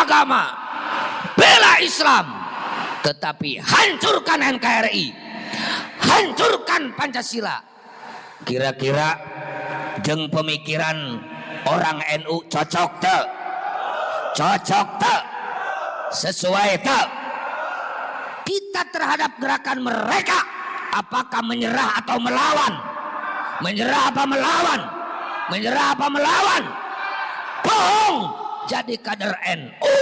agama, bela Islam, tetapi hancurkan NKRI, hancurkan Pancasila. Kira-kira jeung pemikiran orang NU cocok tak? Cocok tak? Sesuai tak? Kita terhadap gerakan mereka, apakah menyerah atau melawan? Menyerah apa melawan? Menyerah apa melawan? Bohong. Jadi kader NU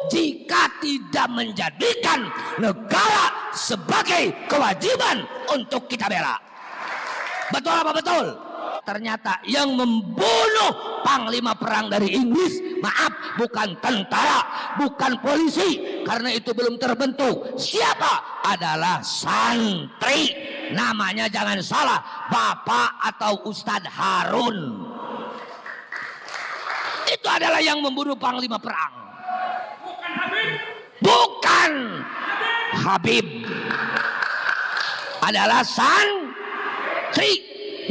jika tidak menjadikan negara sebagai kewajiban untuk kita bela. Betul apa betul? Ternyata yang membunuh panglima perang dari Inggris, maaf, bukan tentara, bukan polisi, karena itu belum terbentuk. Siapa? Adalah santri. Namanya jangan salah, Bapak atau Ustadz Harun. Itu adalah yang membunuh panglima perang. Bukan Habib. Bukan Habib. Adalah santri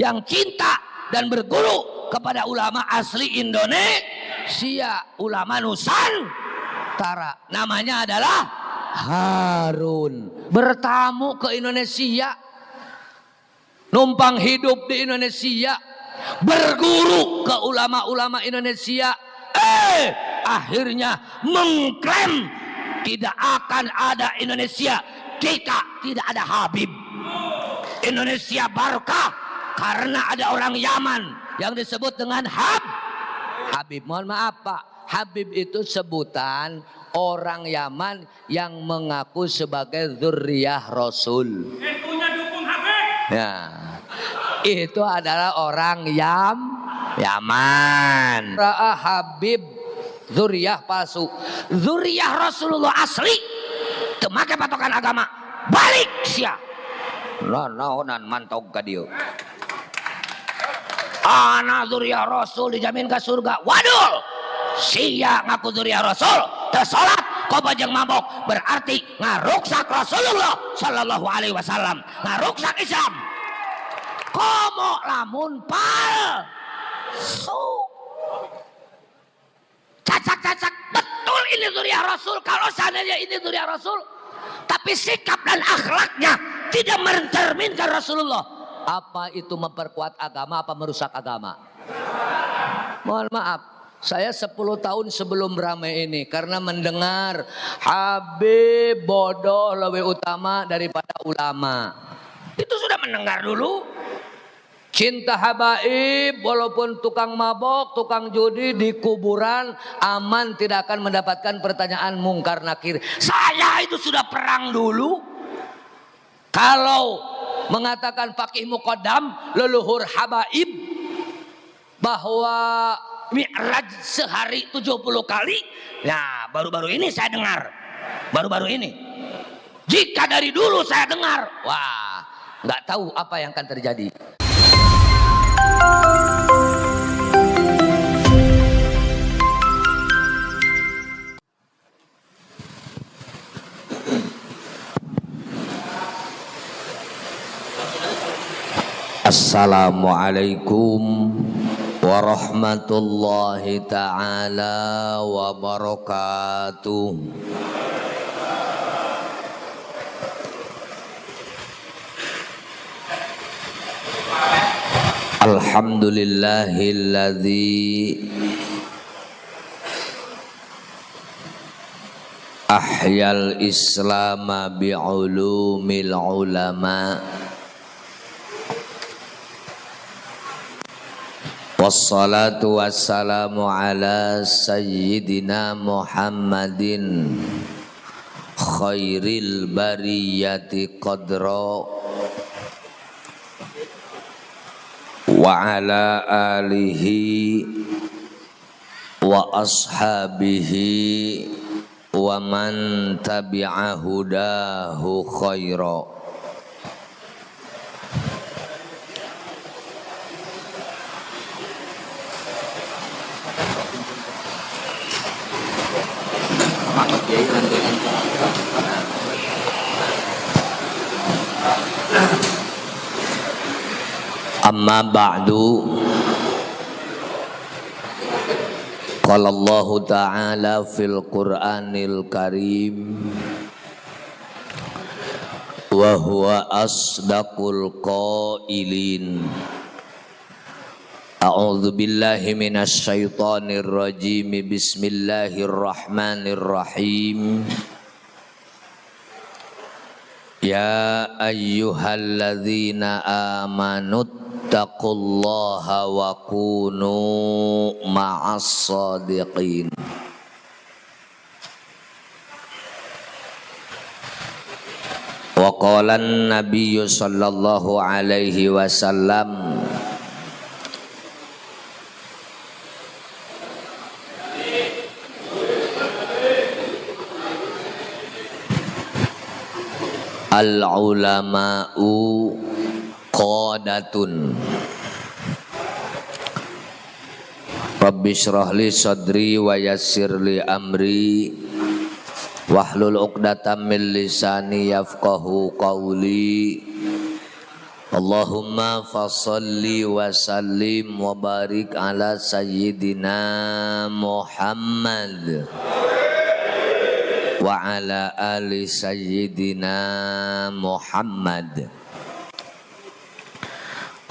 yang cinta dan berguru kepada ulama asli Indonesia, ulama Nusantara. Namanya adalah Harun. Bertamu ke Indonesia, numpang hidup di Indonesia, berguru ke ulama-ulama Indonesia, akhirnya mengklaim tidak akan ada Indonesia jika tidak ada Habib. Indonesia barokah karena ada orang Yaman yang disebut dengan Habib. Mohon maaf Pak, Habib itu sebutan orang Yaman yang mengaku sebagai dzurriyyah Rasul. NU-nya dukung Habib. Ya, itu adalah orang Yaman. Ra'a Habib dzurriyyah palsu. Dzurriyyah Rasulullah asli temakai patokan agama. Balik sia. Naonan mantau ka dieu. Ana dzurriyyah Rasul dijamin ke surga. Waduh, sia ngaku dzurriyyah Rasul teu salat kobajeng mabok, berarti ngaruksak Rasulullah sallallahu alaihi wasallam, ngaruksak Islam. Komo lamun palsu. Cacak-cacak betul ini dzurriyyah Rasul. Kalau seandainya ini dzurriyyah Rasul, tapi sikap dan akhlaknya tidak mencerminkan Rasulullah, apa itu memperkuat agama apa merusak agama? Mohon maaf, saya 10 tahun sebelum ramai ini karena mendengar Habib bodoh lebih utama daripada ulama. Itu sudah mendengar dulu. Cinta habaib walaupun tukang mabok, tukang judi di kuburan aman, tidak akan mendapatkan pertanyaan mungkar nakir. Saya itu sudah perang dulu. Kalau mengatakan Faqih Muqaddam leluhur habaib bahwa mi'raj sehari 70 kali, nah baru-baru ini saya dengar, baru-baru ini. Jika dari dulu saya dengar, wah nggak tahu apa yang akan terjadi. Assalamualaikum warahmatullahi ta'ala wabarakatuh. Alhamdulillahilladzi ahyal islama bi'ulumil ulama wassalatu wassalamu ala sayyidina Muhammadin khairil bariyati qadra wa ala alihi wa ashabihi wa man tabi'a hudahu khaira. Amma ba'du, Qala Allah Ta'ala fil Qur'anil Karim wa huwa asdaqul qailin. A'udzu billahi minasy syaithanir rajim. Bismillahirrahmanirrahim. Ya ayyuhalladzina amanu taqullaha wa kunu ma'as shadiqin. Wa qala an-nabiyyu sallallahu alaihi wasallam al-ulama'u qadatun. Rabbi shrah li sadri wa yassir li amri wahlul 'uqdatam min lisani yafqahu qawli. Allahumma fassalli wa sallim wa barik ala sayyidina Muhammad wa ala ali sayyidina Muhammad.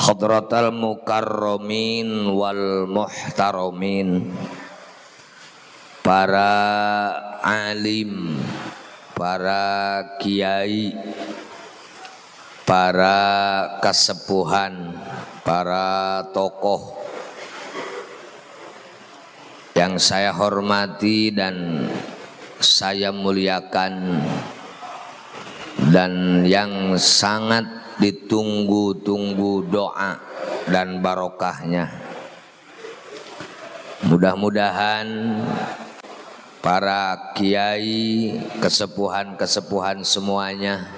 Hadratal mukarramin wal muhtaramin, para alim, para kiai, para kasepuhan, para tokoh yang saya hormati dan saya muliakan, dan yang sangat ditunggu-tunggu doa dan barokahnya. Mudah-mudahan para kiai, kesepuhan-kesepuhan semuanya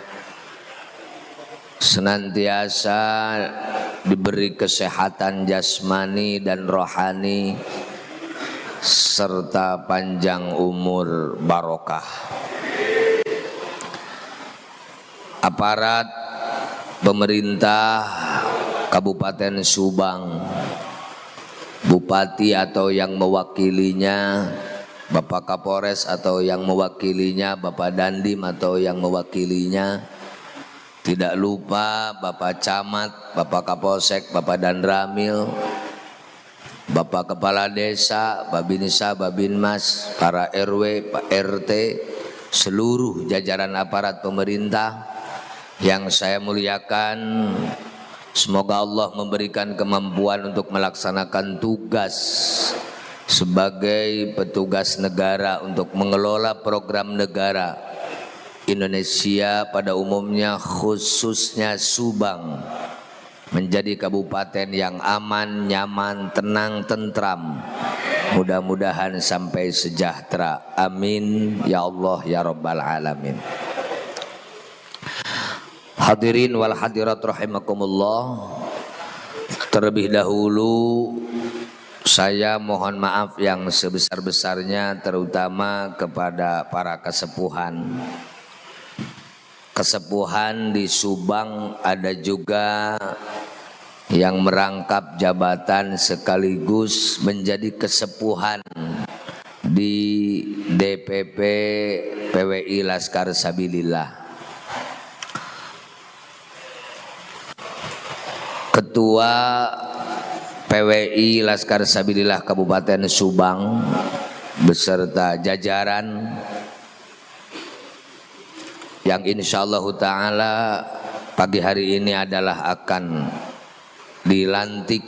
senantiasa diberi kesehatan jasmani dan rohani serta panjang umur barokah. Aparat pemerintah Kabupaten Subang, Bupati atau yang mewakilinya, Bapak Kapolres atau yang mewakilinya, Bapak Dandim atau yang mewakilinya, tidak lupa Bapak Camat, Bapak Kapolsek, Bapak Danramil, Bapak Kepala Desa, Babinsa, Babinmas, para RW, Pak RT, seluruh jajaran aparat pemerintah yang saya muliakan. Semoga Allah memberikan kemampuan untuk melaksanakan tugas sebagai petugas negara untuk mengelola program negara Indonesia pada umumnya, khususnya Subang, menjadi kabupaten yang aman, nyaman, tenang, tentram. Mudah-mudahan sampai sejahtera. Amin ya Allah ya Rabbal alamin. Hadirin wal hadirat rahimakumullah. Terlebih dahulu saya mohon maaf yang sebesar-besarnya, terutama kepada para kesepuhan. Kesepuhan di Subang ada juga yang merangkap jabatan sekaligus menjadi kesepuhan di DPP PWI Laskar Sabilillah. Ketua PWI Laskar Sabilillah Kabupaten Subang beserta jajaran yang insyaallah ta'ala pagi hari ini adalah akan dilantik,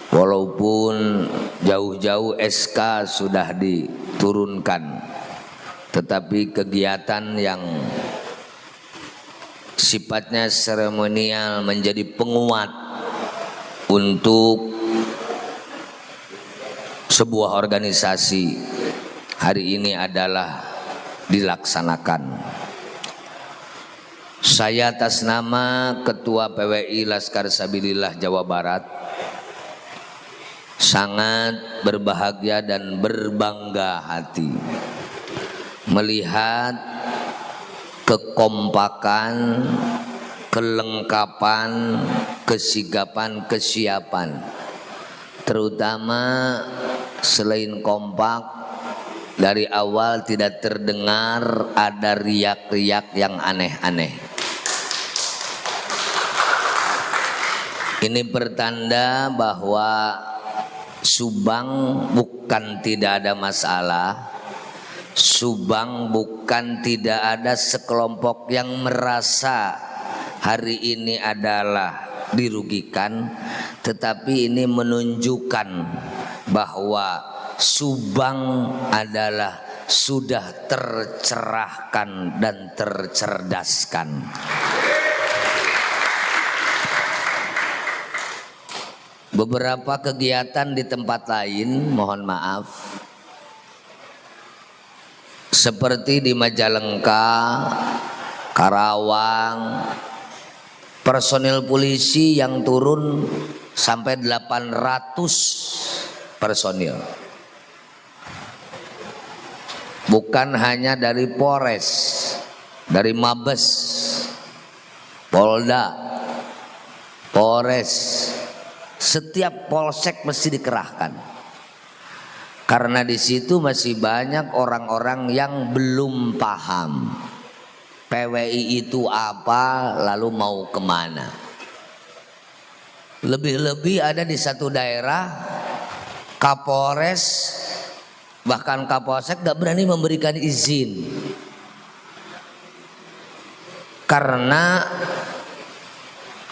walaupun jauh-jauh SK sudah diturunkan, tetapi kegiatan yang sifatnya seremonial menjadi penguat untuk sebuah organisasi hari ini adalah dilaksanakan. Saya atas nama Ketua PWI Laskar Sabilillah Jawa Barat sangat berbahagia dan berbangga hati melihat kekompakan, kelengkapan, kesigapan, kesiapan, terutama selain kompak, dari awal tidak terdengar ada riak-riak yang aneh-aneh. Ini pertanda bahwa Subang bukan tidak ada masalah. Subang bukan tidak ada sekelompok yang merasa hari ini adalah dirugikan, tetapi ini menunjukkan bahwa Subang adalah sudah tercerahkan dan tercerdaskan. Beberapa kegiatan di tempat lain, mohon maaf, seperti di Majalengka, Karawang, personil polisi yang turun sampai 800 personil. Bukan hanya dari Polres, dari Mabes, Polda, Polres, setiap polsek mesti dikerahkan. Karena di situ masih banyak orang-orang yang belum paham PWI itu apa, lalu mau kemana. Lebih-lebih ada di satu daerah, Kapolres bahkan Kapolsek gak berani memberikan izin karena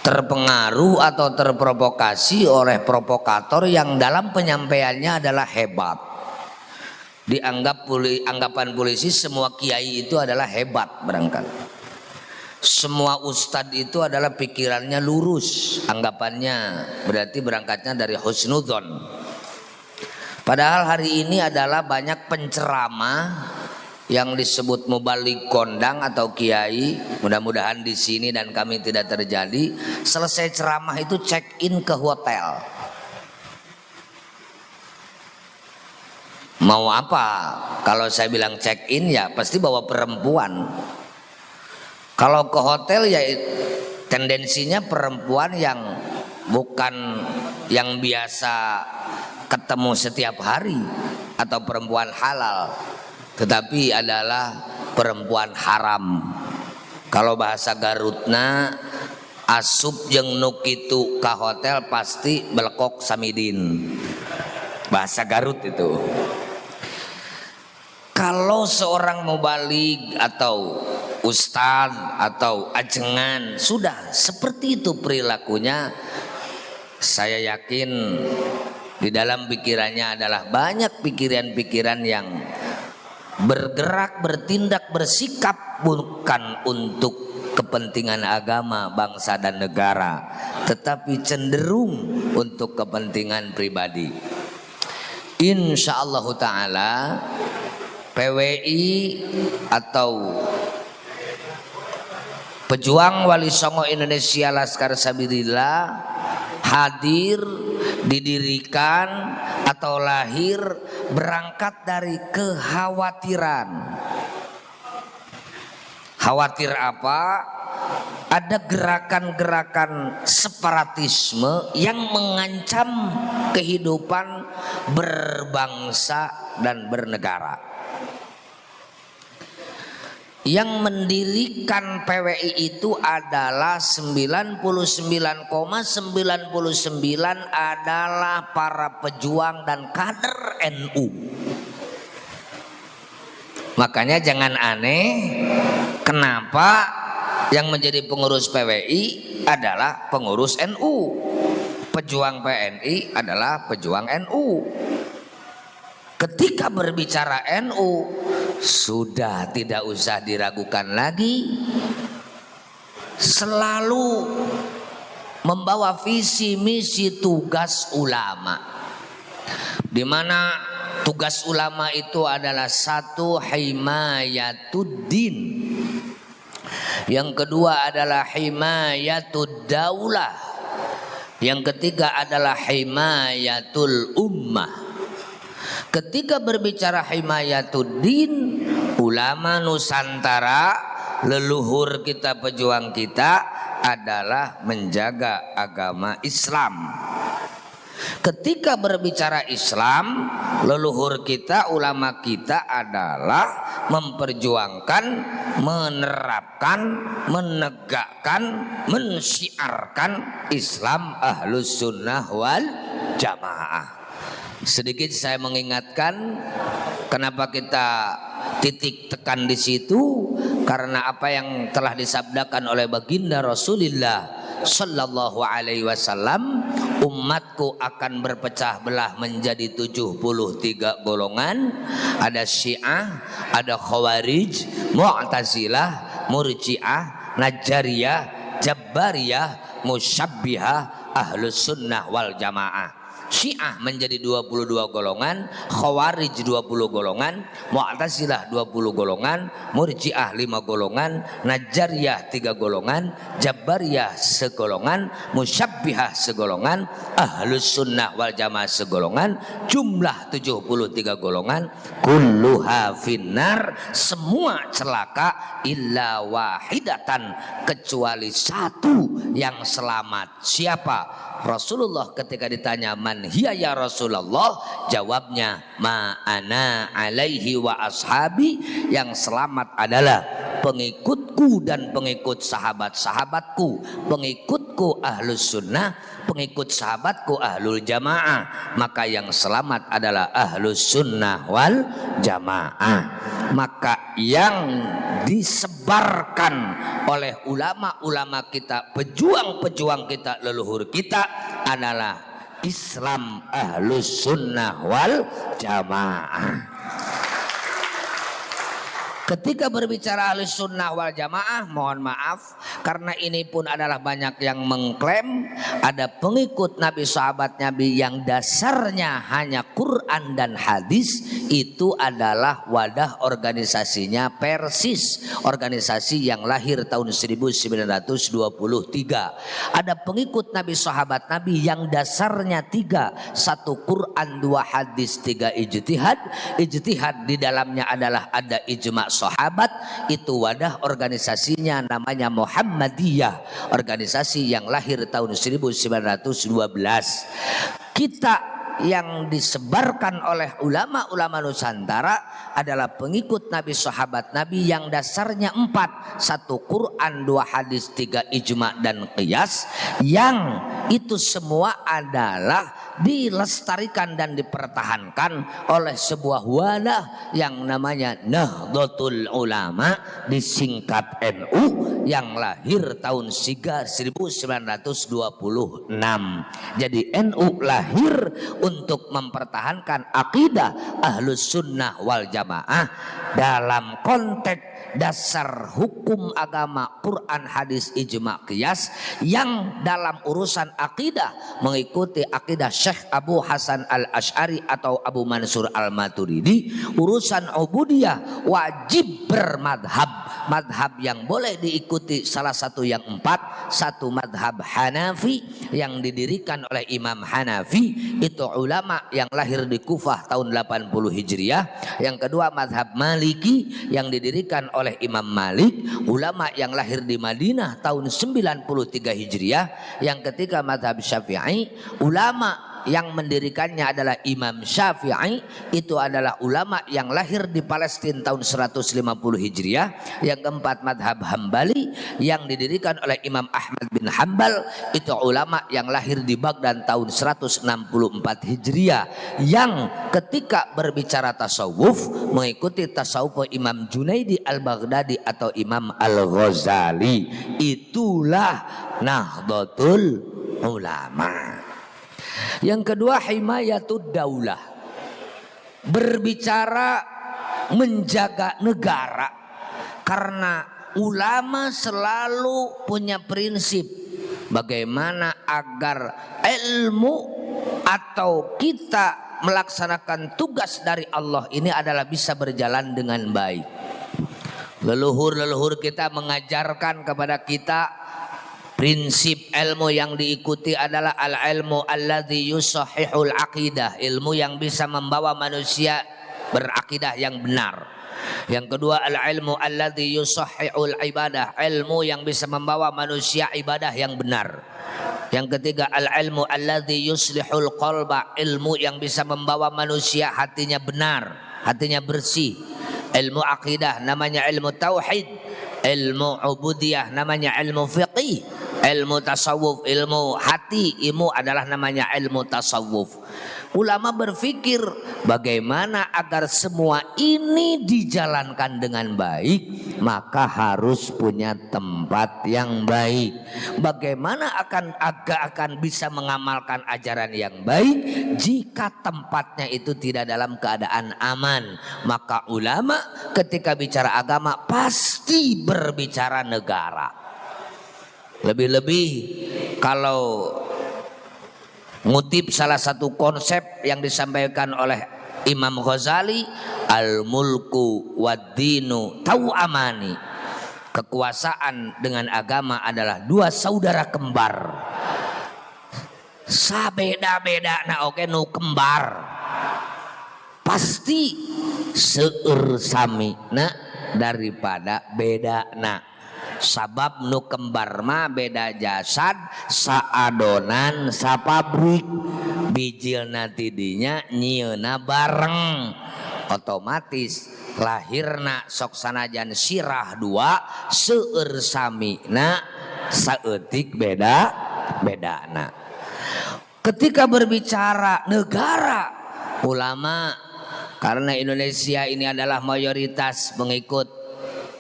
terpengaruh atau terprovokasi oleh provokator yang dalam penyampaiannya adalah hebat. Dianggap anggapan polisi semua kiai itu adalah hebat barangkali. Semua ustadz itu adalah pikirannya lurus, anggapannya berarti berangkatnya dari husnudzon. Padahal hari ini adalah banyak penceramah yang disebut mubalik kondang atau kiai. Mudah-mudahan di sini dan kami tidak terjadi. Selesai ceramah itu check in ke hotel. Mau apa? Kalau saya bilang check in ya pasti bawa perempuan. Kalau ke hotel ya tendensinya perempuan yang bukan yang biasa ketemu setiap hari atau perempuan halal, tetapi adalah perempuan haram. Kalau bahasa Garutna asup jeung nuk itu ka hotel pasti belekok samidin. Bahasa Garut itu. Kalau seorang mubalik atau ustadz atau ajengan sudah seperti itu perilakunya, saya yakin di dalam pikirannya adalah banyak pikiran-pikiran yang bergerak, bertindak, bersikap bukan untuk kepentingan agama, bangsa dan negara, tetapi cenderung untuk kepentingan pribadi. Insyaallah ta'ala PWI atau Pejuang Wali Songo Indonesia Laskar Sabilillah hadir, didirikan atau lahir berangkat dari kekhawatiran. Khawatir apa? Ada gerakan-gerakan separatisme yang mengancam kehidupan berbangsa dan bernegara. Yang mendirikan PWI itu adalah 99,99 adalah para pejuang dan kader NU. Makanya jangan aneh kenapa yang menjadi pengurus PWI adalah pengurus NU, pejuang PNI adalah pejuang NU. Ketika berbicara NU sudah tidak usah diragukan lagi, selalu membawa visi misi tugas ulama, di mana tugas ulama itu adalah satu, himayatuddin, yang kedua adalah himayatud daulah, yang ketiga adalah himayatul ummah. Ketika berbicara himayatuddin, ulama Nusantara, leluhur kita, pejuang kita adalah menjaga agama Islam. Ketika berbicara Islam, leluhur kita, ulama kita adalah memperjuangkan, menerapkan, menegakkan, mensyiarkan Islam Ahlus Sunnah wal Jamaah. Sedikit saya mengingatkan kenapa kita titik tekan di situ, karena apa yang telah disabdakan oleh baginda Rasulullah Sallallahu Alaihi Wasallam, umatku akan berpecah belah menjadi 73 golongan. Ada Syiah, ada Khawarij, Mu'tazilah, Murji'ah, Najjariyah, Jabbariyah, Musyabbihah, Ahlus Sunnah wal Jamaah. Syiah menjadi 22 golongan, Khawarij 20 golongan, Mu'tazilah 20 golongan, Murji'ah 5 golongan, Najjariyah 3 golongan, Jabbariyah segolongan, Musyabbihah segolongan, Ahlus Sunnah wal Jamaah segolongan, jumlah 73 golongan, kulluha finnar, semua celaka illa wahidatan, kecuali satu yang selamat. Siapa? Rasulullah ketika ditanya man hiya ya Rasulullah, jawabnya ma ana alaihi wa ashabi, yang selamat adalah pengikutku dan pengikut sahabat-sahabatku, pengikutku Ahlus Sunnah, pengikut sahabatku Ahlul Jamaah. Maka yang selamat adalah Ahlus Sunnah wal Jamaah. Maka yang disebarkan oleh ulama-ulama kita, pejuang-pejuang kita, leluhur kita adalah Islam Ahlus Sunnah wal Jamaah. Ketika berbicara Ahlus Sunnah wal Jamaah, mohon maaf karena ini pun adalah banyak yang mengklaim ada pengikut Nabi, sahabat Nabi yang dasarnya hanya Quran dan hadis. Itu adalah wadah organisasinya Persis, organisasi yang lahir tahun 1923. Ada pengikut Nabi, sahabat Nabi yang dasarnya 3, 1 Quran, 2 hadis, 3 ijtihad. Ijtihad di dalamnya adalah ada ijma' sahabat. Itu wadah organisasinya namanya Muhammadiyah, organisasi yang lahir tahun 1912. Kita yang disebarkan oleh ulama-ulama Nusantara adalah pengikut Nabi, sahabat Nabi yang dasarnya 4, 1 Quran, 2 hadis, 3 ijma dan qiyas, yang itu semua adalah dilestarikan dan dipertahankan oleh sebuah wadah yang namanya Nahdlatul Ulama, disingkat NU, yang lahir tahun 1926. Jadi NU lahir untuk mempertahankan akidah Ahlus Sunnah wal Jamaah dalam konteks dasar hukum agama Quran, hadis, ijma, qiyas, yang dalam urusan akidah mengikuti akidah Syekh Abu Hasan Al-Asy'ari atau Abu Mansur Al-Maturidi. Urusan ubudiyah wajib bermadhab. Madhab yang boleh diikuti salah satu yang 4, 1 madhab Hanafi yang didirikan oleh Imam Hanafi, itu ulama yang lahir di Kufah tahun 80 Hijriah. Yang kedua madhab Maliki yang didirikan oleh Imam Malik, ulama yang lahir di Madinah tahun 93 Hijriah. Yang ketiga madhab Syafi'i, ulama yang mendirikannya adalah Imam Syafi'i, itu adalah ulama yang lahir di Palestina tahun 150 Hijriah. Yang keempat madhab Hambali yang didirikan oleh Imam Ahmad bin Hambal, itu ulama yang lahir di Baghdad tahun 164 Hijriah, yang ketika berbicara tasawuf mengikuti tasawuf Imam Junaidi Al-Baghdadi atau Imam Al-Ghazali. Itulah Nahdlatul Ulama. Yang kedua himayatud daulah, berbicara menjaga negara, karena ulama selalu punya prinsip bagaimana agar ilmu atau kita melaksanakan tugas dari Allah ini adalah bisa berjalan dengan baik. Leluhur-leluhur kita mengajarkan kepada kita prinsip ilmu yang diikuti adalah al-ilmu alladzi yusahhihul aqidah, ilmu yang bisa membawa manusia berakidah yang benar. Yang kedua al-ilmu alladzi yusahhihul ibadah, ilmu yang bisa membawa manusia ibadah yang benar. Yang ketiga, al-ilmu alladzi yuslihul qalba, ilmu yang bisa membawa manusia hatinya benar, hatinya bersih. Ilmu akidah namanya ilmu tauhid, ilmu ubudiyah namanya ilmu fiqih, ilmu tasawuf, ilmu hati, ilmu adalah namanya ilmu tasawuf. Ulama berpikir bagaimana agar semua ini dijalankan dengan baik, maka harus punya tempat yang baik. Bagaimana akan bisa mengamalkan ajaran yang baik jika tempatnya itu tidak dalam keadaan aman? Maka ulama ketika bicara agama pasti berbicara negara. Lebih-lebih kalau ngutip salah satu konsep yang disampaikan oleh Imam Ghazali, al-mulku wad-dinu tau'amani. Kekuasaan dengan agama adalah dua saudara kembar. Sabeda-beda na oke nu kembar. Pasti seueur samina daripada beda na. Sabab nu kembar mah beda jasad, saadonan sapabrik, bijilna tidinya nyieuna bareng, otomatis lahirna sok sanajan sirah dua seueur samina saeutik beda-bedana. Ketika berbicara negara, ulama karena Indonesia ini adalah mayoritas pengikut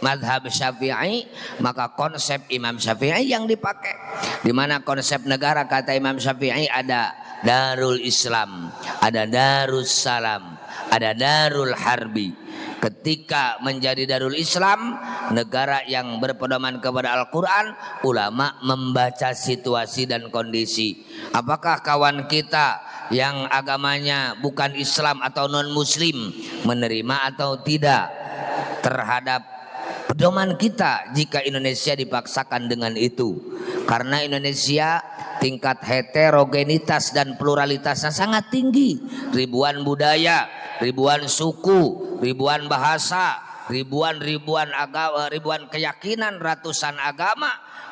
madhab Syafi'i, maka konsep Imam Syafi'i yang dipakai. Di mana konsep negara kata Imam Syafi'i ada Darul Islam, ada Darus Salam, ada Darul Harbi. Ketika menjadi Darul Islam, negara yang berpedoman kepada Al-Quran, ulama membaca situasi dan kondisi. Apakah kawan kita yang agamanya bukan Islam atau non-Muslim menerima atau tidak terhadap pedoman kita jika Indonesia dipaksakan dengan itu? Karena Indonesia tingkat heterogenitas dan pluralitasnya sangat tinggi. Ribuan budaya, ribuan suku, ribuan bahasa, ribuan agama, ribuan keyakinan, ratusan agama.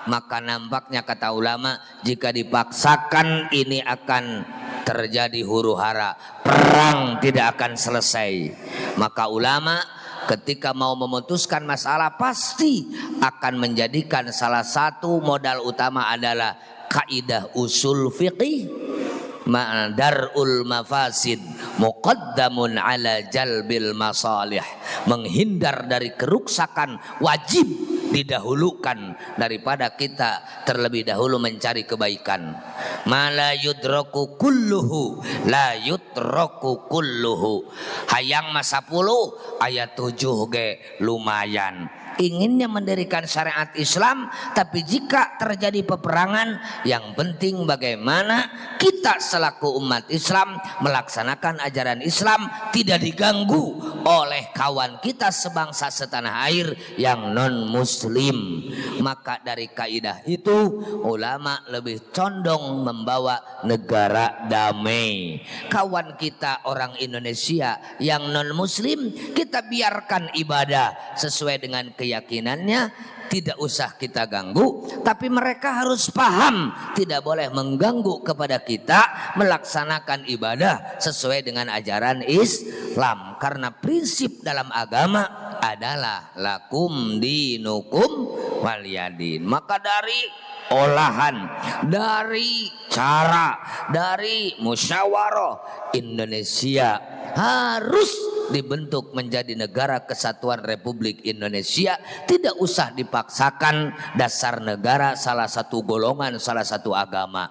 Maka nampaknya kata ulama, jika dipaksakan ini akan terjadi huru hara, perang tidak akan selesai. Maka ulama ketika mau memutuskan masalah pasti akan menjadikan salah satu modal utama adalah kaidah usul fiqih, darul mafasid muqaddamun ala jalbil masalih. Menghindar dari keruksakan wajib didahulukan daripada kita terlebih dahulu mencari kebaikan. Ma la yudraku kulluhu la yutraku kulluhu. Hayang masa 10 ayat 7 ge lumayan. Inginnya mendirikan syariat Islam, tapi jika terjadi peperangan, yang penting bagaimana kita selaku umat Islam melaksanakan ajaran Islam tidak diganggu oleh kawan kita sebangsa setanah air yang non muslim. Maka dari kaidah itu ulama lebih condong membawa negara damai. Kawan kita orang Indonesia yang non muslim, kita biarkan ibadah sesuai dengan keyakinannya, tidak usah kita ganggu, tapi mereka harus paham tidak boleh mengganggu kepada kita melaksanakan ibadah sesuai dengan ajaran Islam. Karena prinsip dalam agama adalah lakum dinukum waliyadin. Maka dari olahan, dari cara, dari musyawarah, Indonesia harus dibentuk menjadi negara kesatuan Republik Indonesia. Tidak usah dipaksakan dasar negara salah satu golongan, salah satu agama.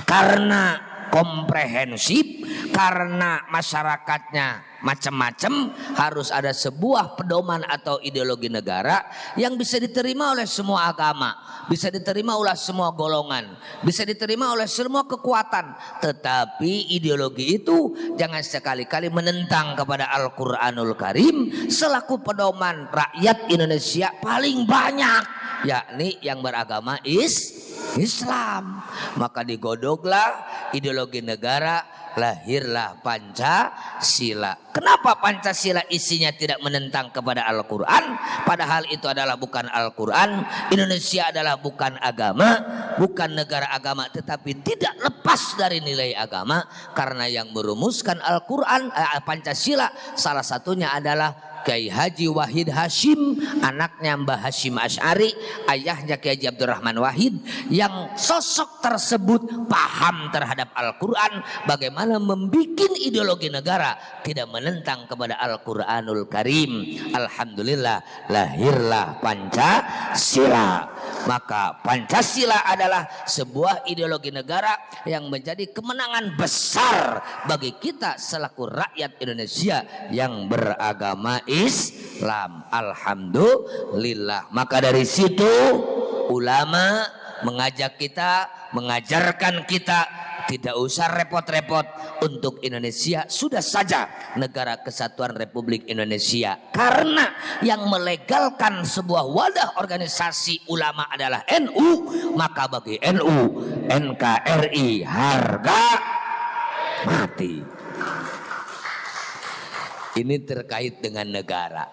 Karena komprehensif, karena masyarakatnya macam-macam, harus ada sebuah pedoman atau ideologi negara yang bisa diterima oleh semua agama, bisa diterima oleh semua golongan, bisa diterima oleh semua kekuatan. Tetapi ideologi itu jangan sekali-kali menentang kepada Al-Quranul Karim selaku pedoman rakyat Indonesia paling banyak, yakni yang beragama Islam. Maka digodoglah ideologi negara lahirlah Pancasila. Kenapa Pancasila isinya tidak menentang kepada Al-Quran? Padahal itu adalah bukan Al-Quran. Indonesia adalah bukan agama, bukan negara agama, tetapi tidak lepas dari nilai agama. Karena yang merumuskan Al-Quran, Pancasila, salah satunya adalah Kiai Haji Wahid Hashim, anaknya Mbah Hashim Asy'ari, ayahnya Kiai Haji Abdurrahman Wahid, yang sosok tersebut paham terhadap Al-Quran, bagaimana membuat ideologi negara tidak menentang kepada Al-Quranul Karim. Alhamdulillah, lahirlah Pancasila. Maka Pancasila adalah sebuah ideologi negara yang menjadi kemenangan besar bagi kita selaku rakyat Indonesia yang beragama Islam. Alhamdulillah. Maka dari situ ulama mengajak kita, mengajarkan kita tidak usah repot-repot untuk Indonesia, sudah saja negara kesatuan Republik Indonesia. Karena yang melegalkan sebuah wadah organisasi ulama adalah NU, maka bagi NU, NKRI harga mati. Ini terkait dengan negara.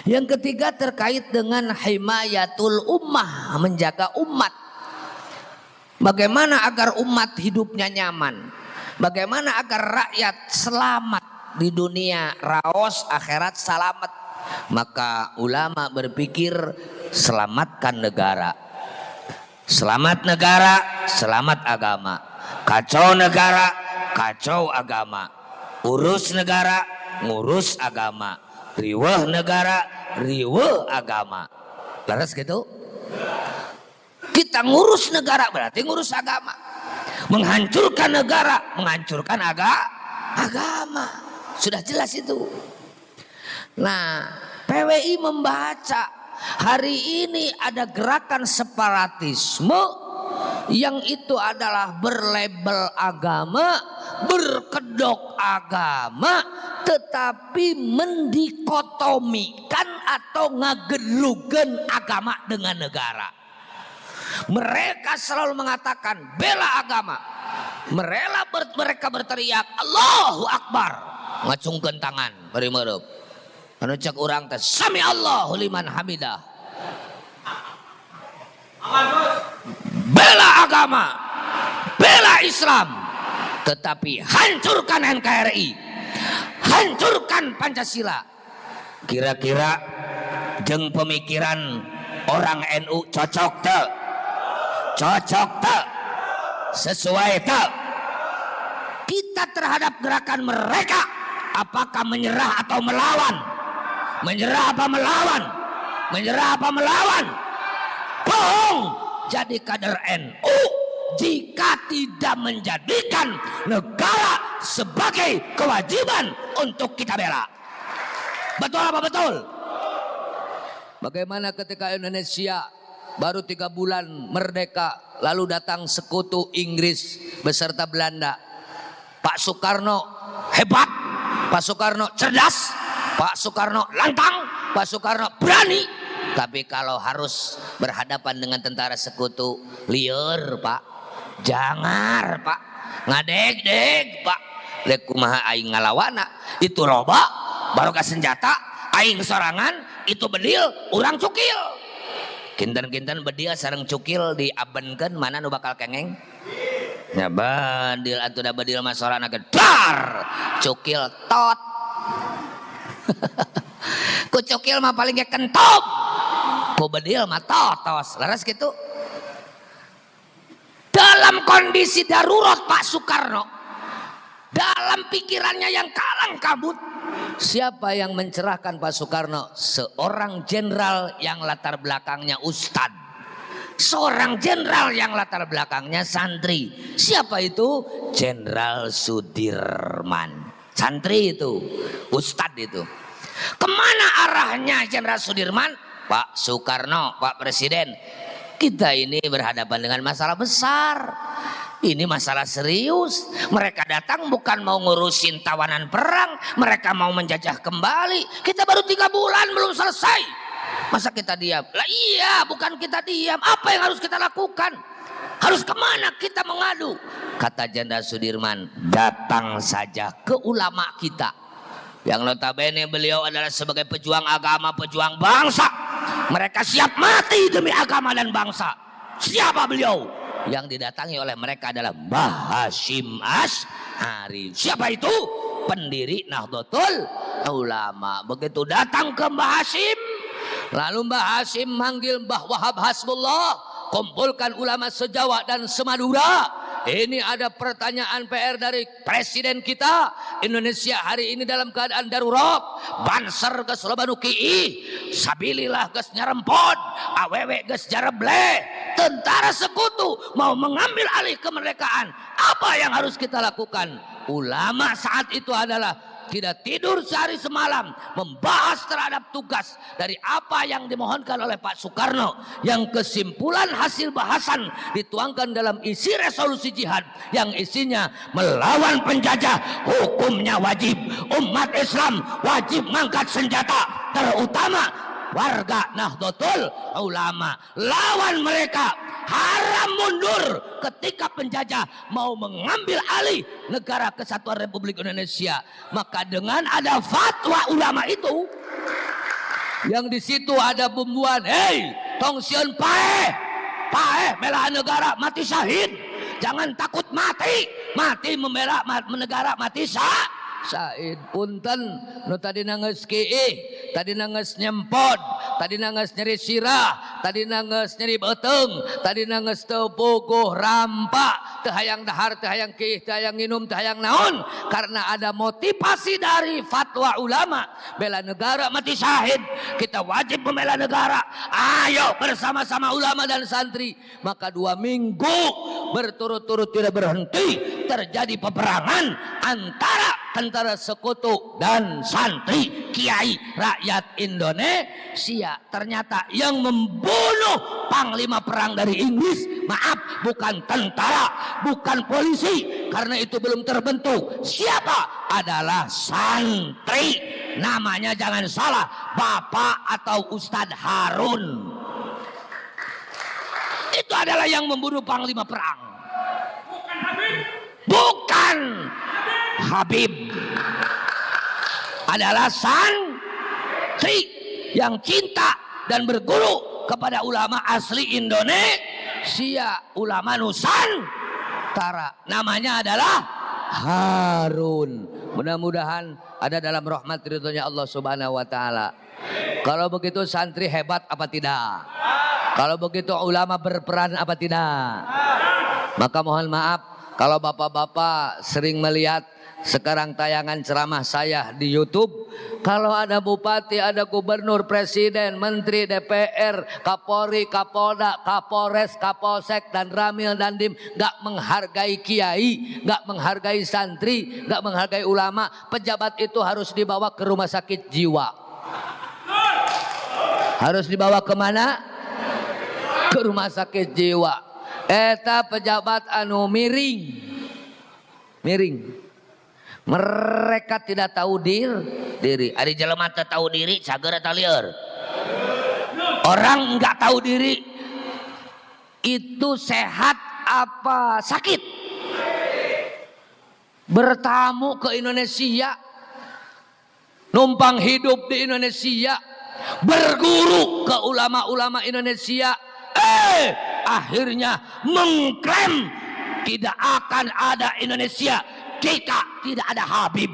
Yang ketiga terkait dengan himayatul ummah, menjaga umat. Bagaimana agar umat hidupnya nyaman? Bagaimana agar rakyat selamat di dunia, raos akhirat selamat? Maka ulama berpikir selamatkan negara. Selamat negara, selamat agama. Kacau negara, kacau agama. Urus negara, ngurus agama. Riweh negara, riweh agama. Laras gitu? Kita ngurus negara berarti ngurus agama. Menghancurkan negara, menghancurkan agama. Sudah jelas itu. Nah, PWI membaca hari ini ada gerakan separatisme yang itu adalah berlabel agama, berkedok agama, tetapi mendikotomikan atau ngagelugen agama dengan negara. Mereka selalu mengatakan bela agama. Mereka berteriak Allahu Akbar, ngacungkeun tangan bari meureub. Anu cek urang teh sami Allahu liman hamidah. Bela agama, bela Islam, tetapi hancurkan NKRI, hancurkan Pancasila. Kira-kira jeung pemikiran orang NU cocok teu? Cocok tak? Sesuai tak? Kita terhadap gerakan mereka apakah menyerah atau melawan? Menyerah apa melawan? Menyerah apa melawan? Bohong. Jadi kader NU jika tidak menjadikan negara sebagai kewajiban untuk kita bela. Betul apa betul? Bagaimana ketika Indonesia baru 3 bulan merdeka, lalu datang sekutu Inggris beserta Belanda. Pak Soekarno hebat, Pak Soekarno cerdas, Pak Soekarno lantang, Pak Soekarno berani. Tapi kalau harus berhadapan dengan tentara sekutu, lieur Pak, jangar Pak, ngadeg-deg Pak. Lek kumaha aing ngalawana, itu loba baru ka senjata, aing sorangan, itu bedil, urang cukil. Kinten-kinten bedil sareng cukil diabenkeun mana nu bakal kengeng? Ya bedil atuh da bedil mah sorana gedar, cukil tot. Ku cukil mah paling ge kentop. Ku bedil mah totos. Laras gitu. Dalam kondisi darurat Pak Soekarno, dalam pikirannya yang kalang kabut, siapa yang mencerahkan Pak Soekarno? Seorang jenderal yang latar belakangnya ustad. Seorang jenderal yang latar belakangnya santri. Siapa itu? Jenderal Sudirman. Santri itu, ustad itu. Kemana arahnya Jenderal Sudirman? Pak Soekarno, Pak Presiden, kita ini berhadapan dengan masalah besar. Ini masalah serius. Mereka datang bukan mau ngurusin tawanan perang, mereka mau menjajah kembali. Kita baru 3 bulan belum selesai. Masa kita diam? Lah iya, bukan kita diam. Apa yang harus kita lakukan? Harus kemana kita mengadu? Kata Jenderal Sudirman, datang saja ke ulama kita. Yang notabene beliau adalah sebagai pejuang agama, pejuang bangsa. Mereka siap mati demi agama dan bangsa. Siapa beliau? Yang didatangi oleh mereka adalah Mbah Hasyim Asy'ari. Siapa itu? Pendiri Nahdlatul Ulama. Begitu datang ke Mbah Hasyim, lalu Mbah Hasyim manggil Mbah Wahab Hasbullah, kumpulkan ulama se-Jawa dan se-Madura. Ini ada pertanyaan PR dari presiden kita. Indonesia hari ini dalam keadaan darurat. Banser geus loba nu kiih, sabilillah geus nyarempod, awewe geus jareble. Tentara sekutu mau mengambil alih kemerdekaan. Apa yang harus kita lakukan? Ulama saat itu adalah tidak tidur sehari semalam membahas terhadap tugas dari apa yang dimohonkan oleh Pak Soekarno, yang kesimpulan hasil bahasan dituangkan dalam isi resolusi jihad yang isinya melawan penjajah hukumnya wajib, umat Islam wajib mangkat senjata, terutama warga Nahdlatul Ulama. Lawan mereka, haram mundur ketika penjajah mau mengambil alih negara kesatuan Republik Indonesia. Maka dengan ada fatwa ulama itu, yang di situ ada bumbuan, hei tong sieun paeh bela negara mati syahid, jangan takut mati membela negara mati syahid. Punten nu tadi nangis kiih, tadi nangis nyempod, tadi nangis nyeri sirah, tadi nangis nyeri beuteng, tadi nangis teu puguh rampa, teu hayang dahar, teu hayang kiih, teu hayang nginum, teu hayang naon, karena ada motivasi dari fatwa ulama bela negara mati syahid. Kita wajib membela negara. Ayo bersama-sama ulama dan santri. Maka 2 minggu berturut-turut tidak berhenti terjadi peperangan antara tentara sekutu dan santri kiai rakyat Indonesia. Ternyata yang membunuh panglima perang dari Inggris, maaf, bukan tentara, bukan polisi, karena itu belum terbentuk. Siapa? Adalah santri. Namanya jangan salah, Bapak atau Ustadz Harun. Itu adalah yang membunuh panglima perang. Bukan Habib. Bukan Habib, adalah santri yang cinta dan berguru kepada ulama asli Indonesia, ulama Nusantara. Namanya adalah Harun. Mudah-mudahan ada dalam rahmat ridhonya Allah Subhanahu wa taala. Kalau begitu santri hebat apa tidak? Kalau begitu ulama berperan apa tidak? Maka mohon maaf kalau bapak-bapak sering melihat sekarang tayangan ceramah saya di YouTube, kalau ada bupati, ada gubernur, presiden, menteri, DPR, Kapolri, Kapolda, Kapolres, Kapolsek, dan Ramil dan Dim gak menghargai kiai, gak menghargai santri, gak menghargai ulama, pejabat itu harus dibawa ke rumah sakit jiwa. Harus dibawa kemana? Ke rumah sakit jiwa. Eta pejabat anu miring. Mereka tidak tahu diri. Ari jelema teu tahu diri, cager eta lieur. Orang enggak tahu diri itu sehat apa sakit? Bertamu ke Indonesia, numpang hidup di Indonesia, berguru ke ulama-ulama Indonesia, akhirnya mengklaim tidak akan ada Indonesia jika tidak ada Habib.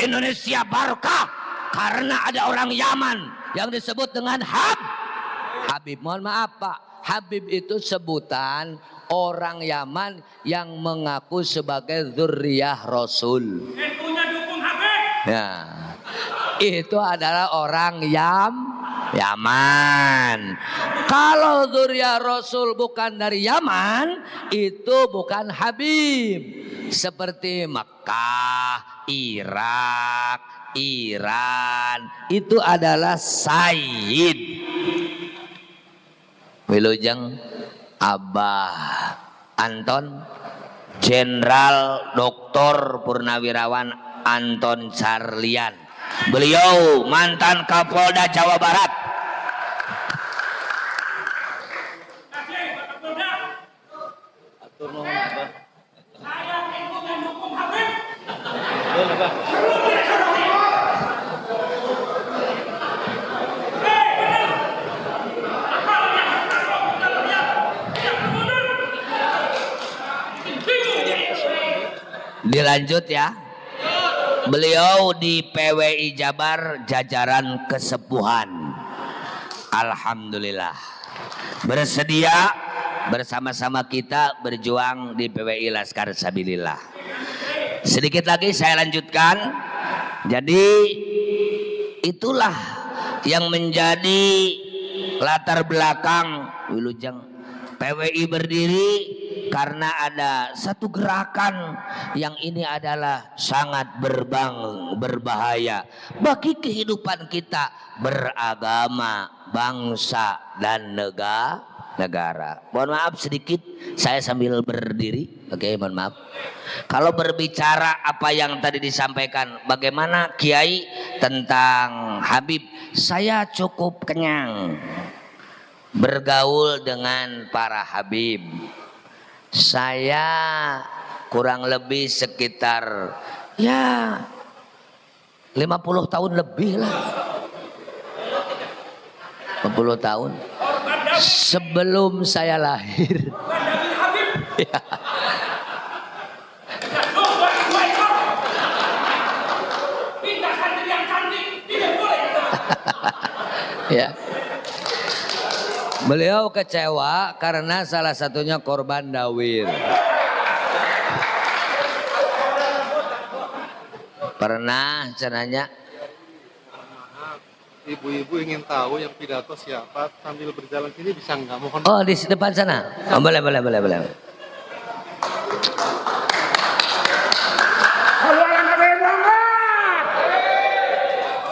Indonesia barokah karena ada orang Yaman yang disebut dengan Habib. Mohon maaf Pak, Habib itu sebutan orang Yaman yang mengaku sebagai dzurriyyah Rasul. Tentunya dukung Habib. Ya, itu adalah orang Yaman. Kalau dzurriyyah Rasul bukan dari Yaman, itu bukan Habib. Seperti Mekah, Irak, Iran, itu adalah Sayyid. Wilujeng Abah Anton, Jenderal Dr. Purnawirawan Anton Carlian. Beliau mantan Kapolda Jawa Barat. lanjut ya. Beliau di PWI Jabar jajaran kesepuhan. Alhamdulillah. Bersedia bersama-sama kita berjuang di PWI Laskar Sabilillah. Sedikit lagi saya lanjutkan. Jadi itulah yang menjadi latar belakang Wilujeng PWI berdiri, karena ada satu gerakan yang ini adalah sangat berbahaya bagi kehidupan kita beragama, bangsa dan negara. Mohon maaf sedikit saya sambil berdiri. Oke, mohon maaf. Kalau berbicara apa yang tadi disampaikan bagaimana Kiai tentang Habib, saya cukup kenyang bergaul dengan para Habib. Saya kurang lebih sekitar ya 50 tahun lebih lah. 50 tahun sebelum saya lahir. Ya. Ya. Beliau kecewa karena salah satunya korban dawir. Pernah cenanya. Ibu-ibu ingin tahu yang pidato siapa, sambil berjalan sini bisa nggak? Mohon. Oh, di depan sana. Oh, boleh.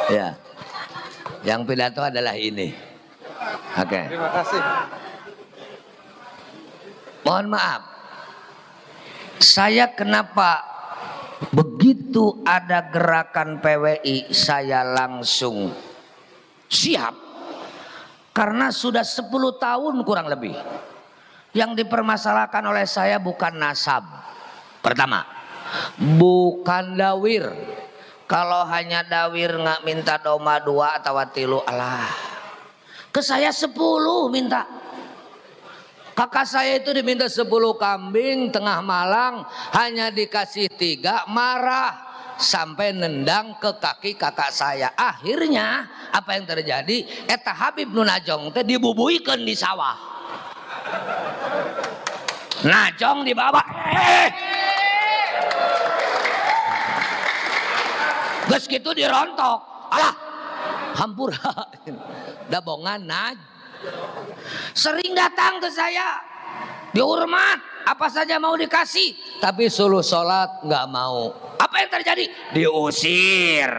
Ya. Yang pidato adalah ini. Oke. Terima kasih. Mohon maaf. Saya kenapa begitu ada gerakan PWI saya langsung siap? Karena sudah 10 tahun kurang lebih. Yang dipermasalahkan oleh saya bukan nasab. Pertama, bukan dawir. Kalau hanya dawir nggak minta doma 2 atau tilu, alah. Ke saya 10 minta. Kakak saya itu diminta 10 kambing tengah malang, hanya dikasih 3, marah sampai nendang ke kaki kakak saya. Akhirnya apa yang terjadi? Eta Habib nu najong teh dibubuikeun di sawah. Najong dibawa. Geus kitu dirontok. Alah, hampura. Dabongan sering datang ke saya, dihormat, apa saja mau dikasih, tapi suruh sholat nggak mau. Apa yang terjadi? Diusir.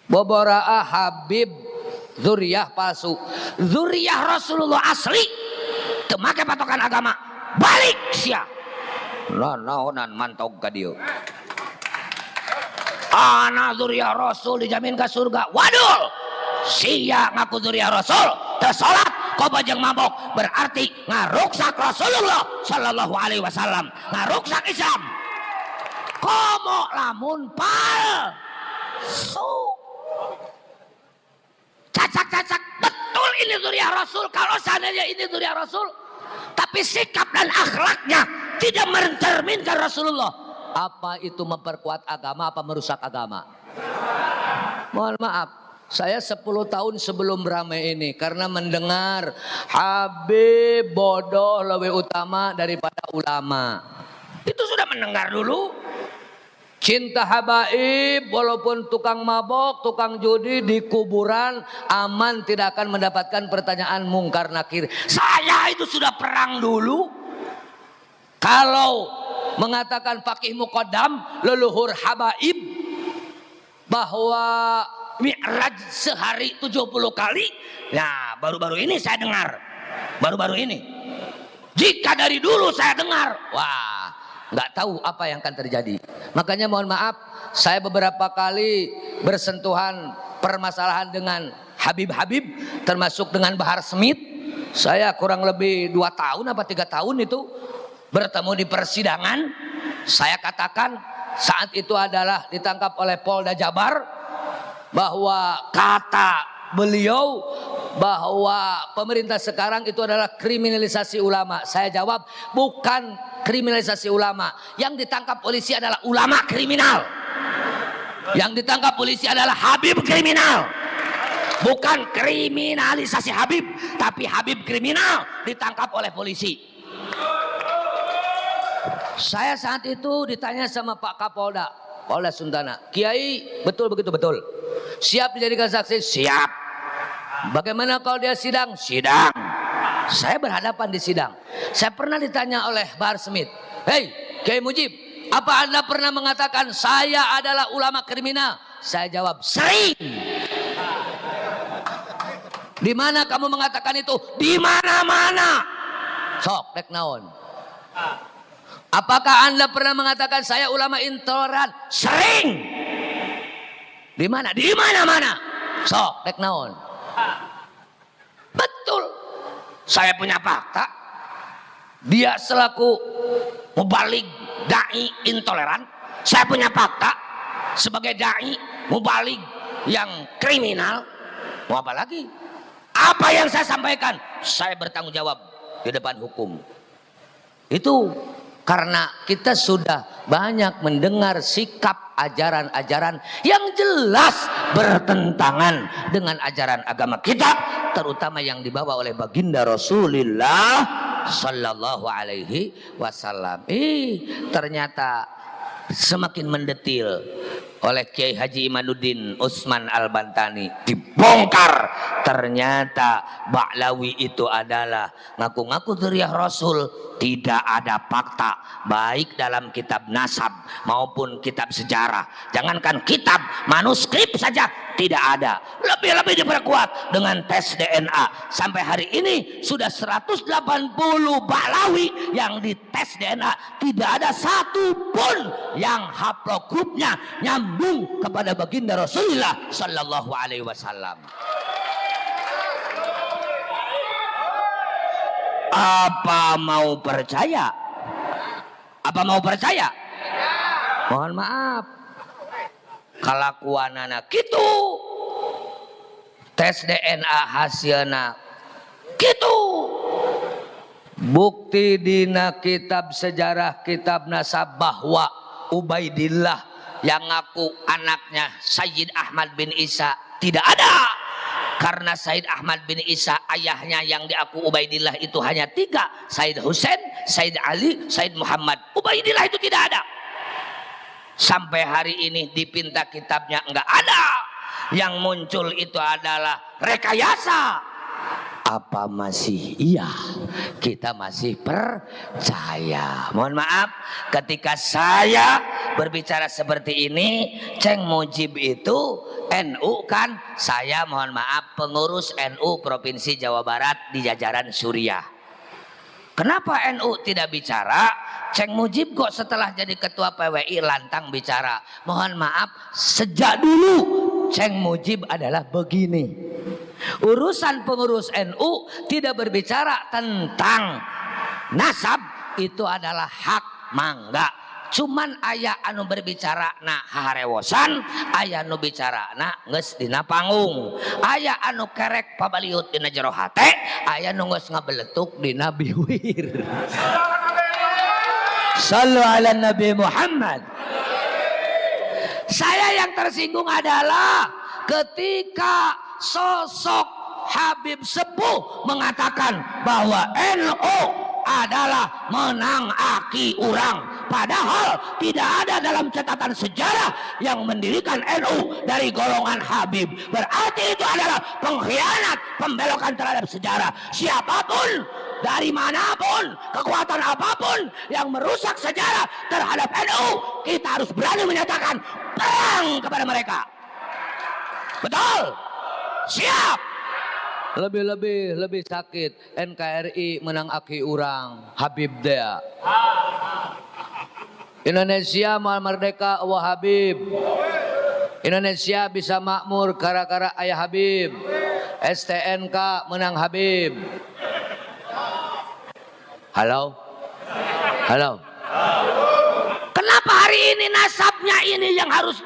Boboraah Habib zuriyah palsu, zuriyah Rasulullah asli, temake patokan agama, balik sia. Naonan mantog ka dieu. Ana zuriyah Rasul dijamin ke surga. Waduh, sia ngaku zuriyah Rasul tersolat kobajeng mabok, berarti ngaruksak Rasulullah Sallallahu Alaihi Wasallam, ngaruksak Islam. Komo lamun palsu, cacak betul ini zuriyah Rasul. Kalau seandainya ini zuriyah Rasul, tapi sikap dan akhlaknya tidak mencerminkan Rasulullah, apa itu memperkuat agama apa merusak agama? Mohon maaf, saya 10 tahun sebelum ramai ini karena mendengar Habib bodoh lebih utama daripada ulama. Itu sudah mendengar dulu. Cinta habaib walaupun tukang mabok, tukang judi di kuburan aman, tidak akan mendapatkan pertanyaan mungkar nakir. Saya itu sudah perang dulu. Kalau mengatakan Faqih Muqaddam leluhur habaib bahwa Mi'raj sehari 70 kali. Nah, baru-baru ini saya dengar. Baru-baru ini. Jika dari dulu saya dengar, wah, nggak tahu apa yang akan terjadi. Makanya mohon maaf, saya beberapa kali bersentuhan permasalahan dengan Habib-Habib, termasuk dengan Bahar Smith. Saya kurang lebih 2 tahun apa 3 tahun itu bertemu di persidangan. Saya katakan saat itu adalah ditangkap oleh Polda Jabar bahwa kata beliau bahwa pemerintah sekarang itu adalah kriminalisasi ulama. Saya jawab, bukan kriminalisasi ulama. Yang ditangkap polisi adalah ulama kriminal. Yang ditangkap polisi adalah Habib kriminal. Bukan kriminalisasi Habib, tapi Habib kriminal ditangkap oleh polisi. Saya saat itu ditanya sama Pak Kapolda, Polda Suntana, Kiai betul begitu betul. Siap dijadikan saksi? Siap. Bagaimana kalau dia sidang? Sidang. Saya berhadapan di sidang. Saya pernah ditanya oleh Bahar Smith, hei Kiai Mujib, apa Anda pernah mengatakan saya adalah ulama kriminal? Saya jawab, sering. Di mana kamu mengatakan itu? Di mana-mana. Sok, dek naon. Apakah Anda pernah mengatakan saya ulama intoleran? Sering. Di mana? Di mana-mana. Sok, dek naon. Betul. Saya punya fakta. Dia selaku mubalig dai intoleran. Saya punya fakta sebagai dai mubalig yang kriminal. Mau apa lagi? Apa yang saya sampaikan, saya bertanggung jawab di depan hukum. Itu karena kita sudah banyak mendengar sikap ajaran-ajaran yang jelas bertentangan dengan ajaran agama kita, terutama yang dibawa oleh baginda Rasulullah Sallallahu Alaihi Wasallam. Ternyata semakin mendetil oleh Kiai Haji Imanuddin Utsman Al-Bantani, dibongkar ternyata Ba'lawi itu adalah ngaku-ngaku dzurriyyah Rasul. Tidak ada fakta baik dalam kitab nasab maupun kitab sejarah. Jangankan kitab, manuskrip saja tidak ada. Lebih-lebih diperkuat dengan tes DNA. Sampai hari ini sudah 180 Ba'lawi yang dites DNA. Tidak ada satu pun yang haplogrupnya nyambung kepada baginda Rasulullah Sallallahu Alaihi Wasallam. Apa mau percaya? Apa mau percaya? Mohon maaf, kalakuanana gitu, tes DNA hasilna gitu, bukti dina kitab sejarah kitab nasab bahwa Ubaidillah yang ngaku anaknya Sayyid Ahmad bin Isa tidak ada. Karena Said Ahmad bin Isa ayahnya yang diaku Ubaidillah itu hanya 3, Said Husain, Said Ali, Said Muhammad. Ubaidillah itu tidak ada. Sampai hari ini dipinta kitabnya enggak ada. Yang muncul itu adalah rekayasa. Apa masih iya? Kita masih percaya. Mohon maaf, ketika saya berbicara seperti ini, Ceng Mujib itu NU kan, saya mohon maaf pengurus NU Provinsi Jawa Barat di jajaran Suriah. Kenapa NU tidak bicara? Ceng Mujib kok setelah jadi ketua PWI lantang bicara? Mohon maaf, sejak dulu Ceng Mujib adalah begini. Urusan pengurus NU tidak berbicara tentang nasab, itu adalah hak mangga. Cuman aya anu berbicara na haharewosan, aya anu bicara na geus dina panggung, aya anu kerek pabaliut dina jero hate, aya anu geus ngabeletuk dina biwir. Sallu ala Nabi Muhammad. Saya yang tersinggung adalah ketika sosok Habib Sepuh mengatakan bahwa NU adalah menang aki urang, padahal tidak ada dalam catatan sejarah yang mendirikan NU dari golongan Habib. Berarti itu adalah pengkhianat, pembelokan terhadap sejarah. Siapapun dari manapun, kekuatan apapun yang merusak sejarah terhadap NU, kita harus berani menyatakan perang kepada mereka. Betul? Siap. Lebih sakit NKRI menang aki urang, Habib dea. Indonesia mau merdeka wah Habib. Indonesia bisa makmur gara-gara ayah Habib. STNK menang Habib. Halo? Halo? Kenapa hari ini nasabnya ini yang harus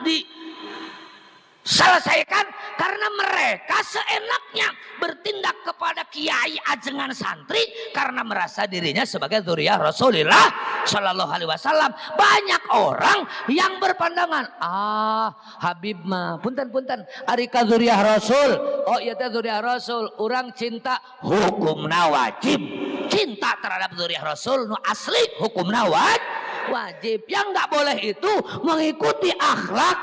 Selesaikan, karena mereka seenaknya bertindak kepada kiai ajengan santri karena merasa dirinya sebagai dzurriyyah Rasulullah Shallallahu Alaihi Wasallam. Banyak orang yang berpandangan, Habib mah punten arika dzurriyyah Rasul, oh iya teh dzurriyyah Rasul, orang cinta hukumna wajib, cinta terhadap dzurriyyah Rasul nu asli hukumna wajib. Yang nggak boleh itu mengikuti akhlak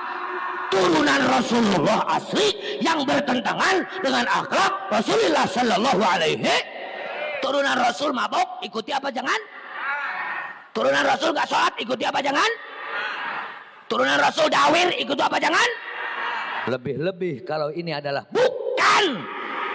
turunan Rasulullah asli yang bertentangan dengan akhlak Rasulullah Sallallahu Alaihi. Turunan Rasul mabok, ikuti apa jangan? Turunan Rasul gak sholat, ikuti apa jangan? Turunan Rasul dawir, ikuti apa jangan? Lebih-lebih kalau ini adalah bukan,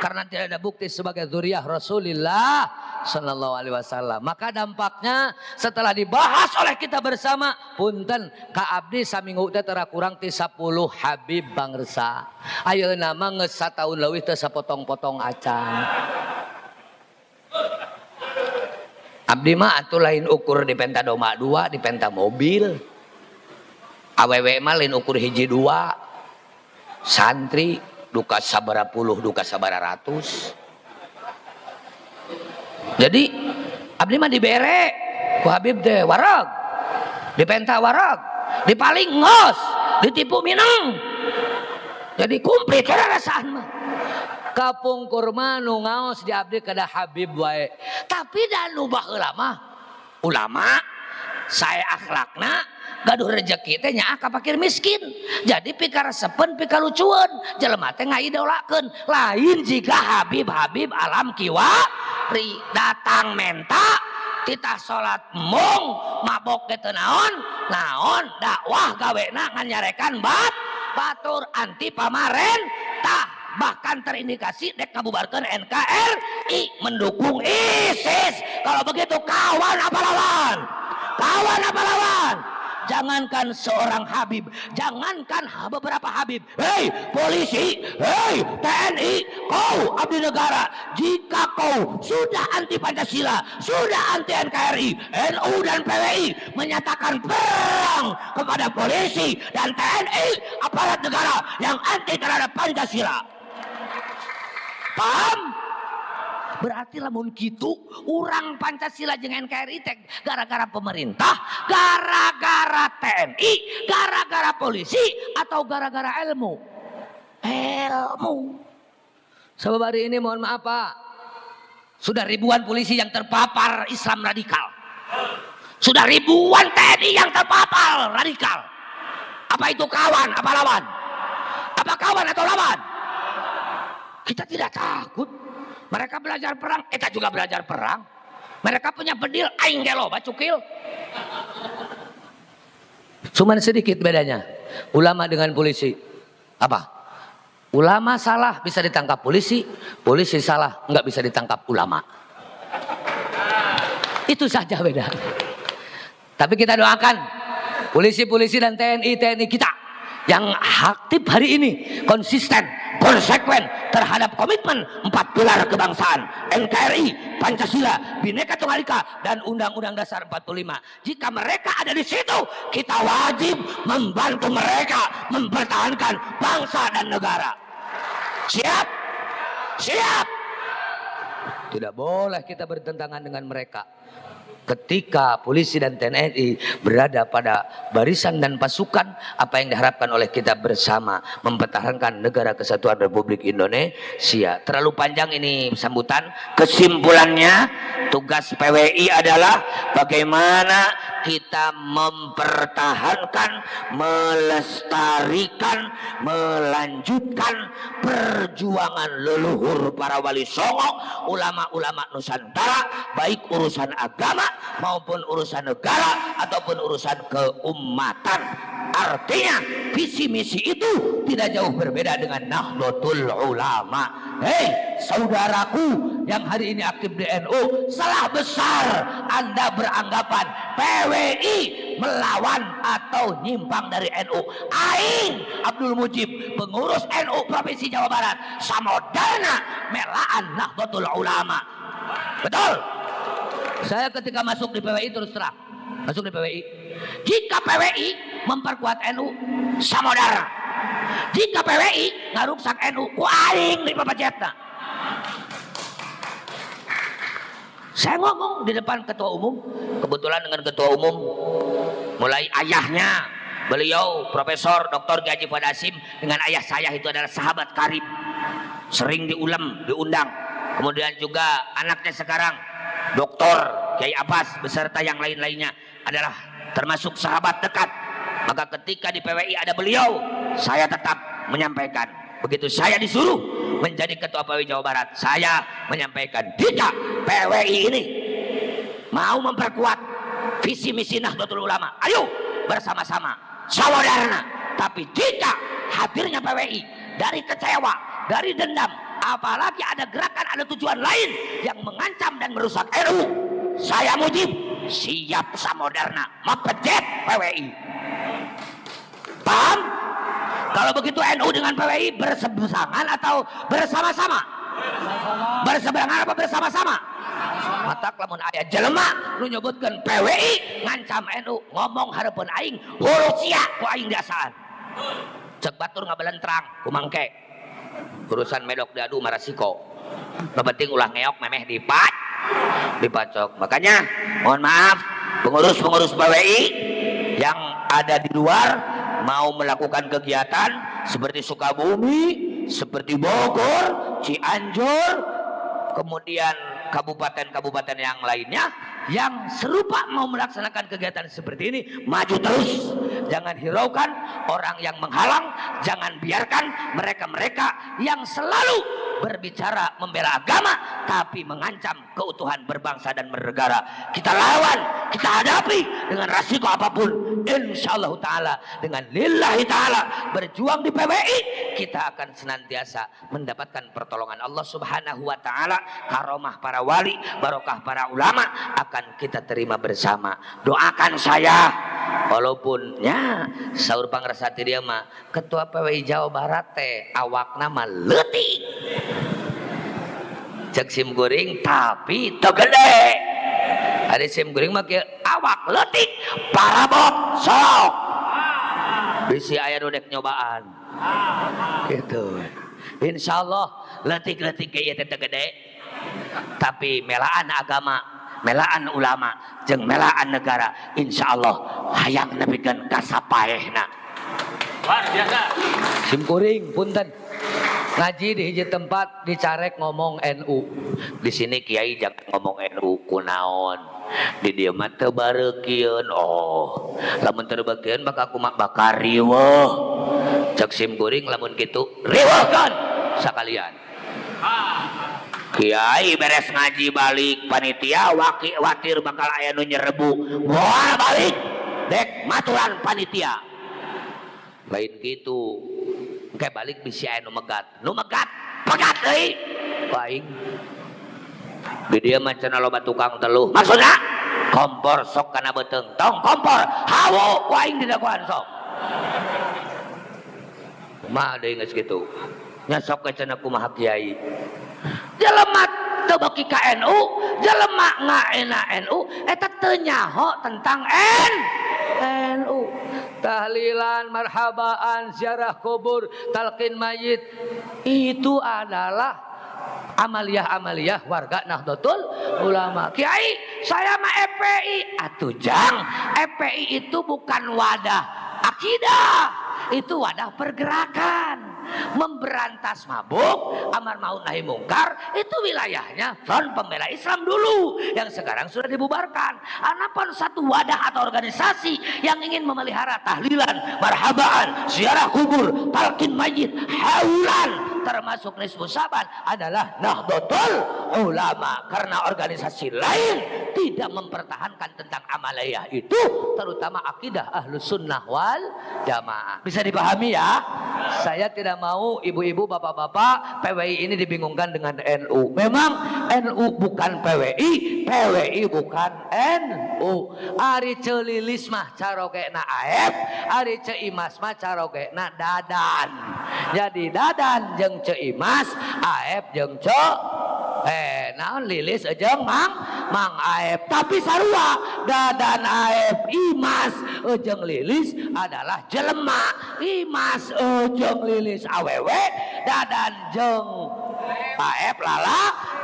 karena tidak ada bukti sebagai dzurriyyah Rasulullah Sallallahu Alaihi Wasallam. Maka dampaknya setelah dibahas oleh kita bersama, punten ka abdi saminggu teh tara kurang ti 10 Habib bangsa. Ayeuna mah geus sataun leuwih teh sapotong-potong acan. Abdi mah atuh lain ukur di penta doma 2, di penta mobil. Awewe mah lain ukur hiji 2. Santri duka sabara puluh, duka sabara ratus. Jadi abdi mah dibere ku Habib teh wareg, dipenta wareg, dipaling ngos, ditipu minang. Jadi kumplit kada rasaan mah. Kapungkur mah nu ngaos di abdi kada Habib wae. Tapi da nu baheula mah ulama saya akhlakna gaduh rezeki teh nyaah ka fakir miskin. Jadi pikaresepen pikalucueun jelema teh ngaidolakeun. Lain jika Habib alam kiwari datang menta titah salat mung mabok ge teu naon dakwah gawena nganyarekan batur anti pamarentah. Bahkan terindikasi dek ngabubarkeun NKRI mendukung ISIS. Kalau begitu kawan apa lawan? Kawan apa lawan? Jangankan seorang Habib, jangankan beberapa Habib, hei polisi, hei TNI, kau abdi negara, jika kau sudah anti Pancasila, sudah anti NKRI, NU dan PWI menyatakan perang kepada polisi dan TNI, aparat negara yang anti terhadap Pancasila. Paham? Berarti lamun kitu urang Pancasila jeung NKRI teh gara-gara pemerintah, gara-gara TNI, gara-gara polisi, atau gara-gara ilmu? Ilmu. Sebab hari ini mohon maaf Pak, sudah ribuan polisi yang terpapar Islam radikal. Sudah ribuan TNI yang terpapar radikal. Apa itu kawan? Apa lawan? Apa kawan atau lawan? Kita tidak takut. Mereka belajar perang, kita juga belajar perang. Mereka punya bedil, aing ge loba cukil. Cuman sedikit bedanya ulama dengan polisi. Apa? Ulama salah bisa ditangkap polisi, polisi salah nggak bisa ditangkap ulama. Itu saja beda. Tapi kita doakan polisi-polisi dan TNI kita yang aktif hari ini konsisten, konsekuen terhadap komitmen 4 pilar kebangsaan, NKRI, Pancasila, Bhinneka Tunggal Ika, dan Undang-Undang Dasar 45. Jika mereka ada di situ, kita wajib membantu mereka mempertahankan bangsa dan negara. Siap? Siap? Tidak boleh kita bertentangan dengan mereka. Ketika polisi dan TNI berada pada barisan dan pasukan, apa yang diharapkan oleh kita bersama mempertahankan negara kesatuan Republik Indonesia. Terlalu panjang ini sambutan. Kesimpulannya, tugas PWI adalah bagaimana kita mempertahankan, melestarikan, melanjutkan perjuangan leluhur para wali songo, ulama-ulama Nusantara, baik urusan agama maupun urusan negara ataupun urusan keumatan. Artinya visi misi itu tidak jauh berbeda dengan Nahdlatul Ulama. Hei saudaraku yang hari ini aktif di NU, salah besar Anda beranggapan PWI melawan atau nyimpang dari NU. Aing Abdul Mujib, pengurus NU Provinsi Jawa Barat, samodana melaan Nahdlatul Ulama. Betul? Saya ketika masuk di PWI terus terang, masuk di PWI. Jika PWI memperkuat NU, samodara Jika PWI ngaruksak NU, ku aing di papajetna. Saya ngomong di depan ketua umum, kebetulan dengan ketua umum mulai ayahnya, beliau Profesor Dr. Haji Fuad Hasim dengan ayah saya itu adalah sahabat karib, sering diundang. Kemudian juga anaknya sekarang Dr. Kiai Abbas beserta yang lain-lainnya adalah termasuk sahabat dekat. Maka ketika di PWI ada beliau, saya tetap menyampaikan. Begitu saya disuruh menjadi ketua PWI Jawa Barat, saya menyampaikan jika PWI ini mau memperkuat visi misi Nahdlatul Ulama, ayo bersama-sama saudara. Tapi jika hadirnya PWI dari kecewa, dari dendam, apalagi ada gerakan, ada tujuan lain yang mengancam dan merusak NU, saya Mujib siap samodarna mempejet PWI. Paham? Kalau begitu NU dengan PWI berseberangan atau bersama-sama? Berseberangan apa bersama-sama? Mata lamun aya jelema nu nyebutkeun PWI ngancam NU, ngomong hareupeun aing hulu sia ku aing dasaan. Cek batur ngabelentrang ku mangke. Urusan medok diadu marasiko. Nu penting ulah ngeok memeh dipacok. Makanya mohon maaf pengurus-pengurus PWI yang ada di luar mau melakukan kegiatan seperti Sukabumi, seperti Bogor, Cianjur, kemudian kabupaten-kabupaten yang lainnya yang serupa mau melaksanakan kegiatan seperti ini, maju terus. Jangan hiraukan orang yang menghalang, jangan biarkan mereka-mereka yang selalu berbicara membela agama tapi mengancam keutuhan berbangsa dan bernegara. Kita lawan, kita hadapi dengan resiko apapun. Insyaallah taala dengan lillahi taala berjuang di PWI, kita akan senantiasa mendapatkan pertolongan Allah Subhanahu wa taala, karomah para wali, barokah para ulama akan kita terima bersama. Doakan saya, walaupun nya saur pangrasati dia mah ketua PWI Jawa Barat teh awakna mah leutik. Cek sim guring tapi teu gede. Ada sim guring mah kieu awak leutik parabot sok. Bisi aya nu dek nyobaan. Gitu. Insyaallah leutik-leutik ge ieu teh teu gede. Tapi melaan agama, melaan ulama, jeung melaan negara, insyaallah hayang nepikeun ka sapaehna. Luar biasa. Sim kuring punten. Ngaji di hiji tempat dicarek ngomong NU. Di sini kiai jangan ngomong NU kunaon. Di dieu mah teu bareukieun. Oh, lamun teu bareukieun maka kumaha bakal riweuh. Cek sim kuring lamun kitu riweuhkeun sakalian. Kiai beres ngaji balik panitia watir bakal aya nu nyerebu. Moal balik dek maturan panitia. Lain gitu. Kayak balik bisi aya nu megat. Pegat deui. Paing. Di dieu mah cenah loba tukang teluh. Maksudna kompor sok kana beuteung. Tong kompor hawo ku aing didaguan sok. Kumaha deui geus kitu. Nya sok ke cenah kumaha kiai. Jelema teu beki ka NU, jelema ngaena NU eta teu nyaho tentang NU. Tahlilan, marhabaan, ziarah kubur, talqin mayit itu adalah amaliyah-amaliyah warga Nahdlatul Ulama. Kiai, saya mah FPI. Atuh jang, FPI itu bukan wadah akidah, itu wadah pergerakan. Memberantas mabuk, amar ma'ruf nahi mungkar, itu wilayahnya Front Pembela Islam dulu yang sekarang sudah dibubarkan. Adapun satu wadah atau organisasi yang ingin memelihara tahlilan, marhabaan, ziarah kubur, talqin mayit, haulan, termasuk nisfu Syaban adalah Nahdlatul Ulama. Karena organisasi lain tidak mempertahankan tentang amaliyah itu, terutama akidah Ahlus Sunnah wal Jamaah. Bisa dipahami ya? Saya tidak mau ibu-ibu, bapak-bapak PWI ini dibingungkan dengan NU. Memang NU bukan PWI, PWI bukan NU. Ari celilis mah carogena AF, ari ceimas mah carogena dadan. Jadi dadan jeung ceimas, AF jeung naon lilis jeung mang Mang Aep. Tapi sarua Dadan Aep Imas jeung Lilis adalah jelema. Imas jeung Lilis awewe, Dadan jeung Aep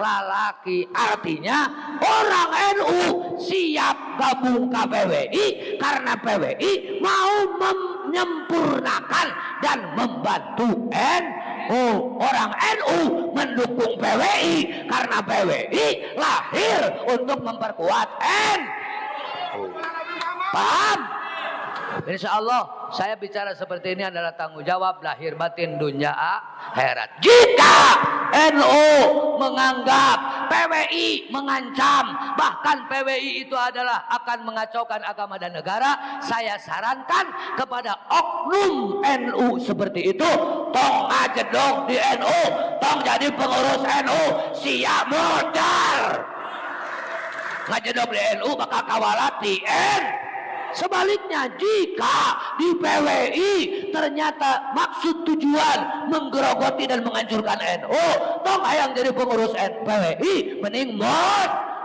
lalaki. Artinya orang NU siap gabung ke PWI karena PWI mau menyempurnakan dan membantu NU. Orang NU mendukung PWI karena PWI lahir untuk memperkuat NU. Paham? Insya Allah saya bicara seperti ini adalah tanggung jawab lahir batin dunia akhirat. Jika NU menganggap PWI mengancam, bahkan PWI itu adalah akan mengacaukan agama dan negara, saya sarankan kepada oknum NU seperti itu, tong ngajedog di NU, tong jadi pengurus NU, siap modal. Ngajedog di NU bakal kawalat di NU. Sebaliknya jika di PWI ternyata maksud tujuan menggerogoti dan menghancurkan NU, tong hayang jadi pengurus PWI mending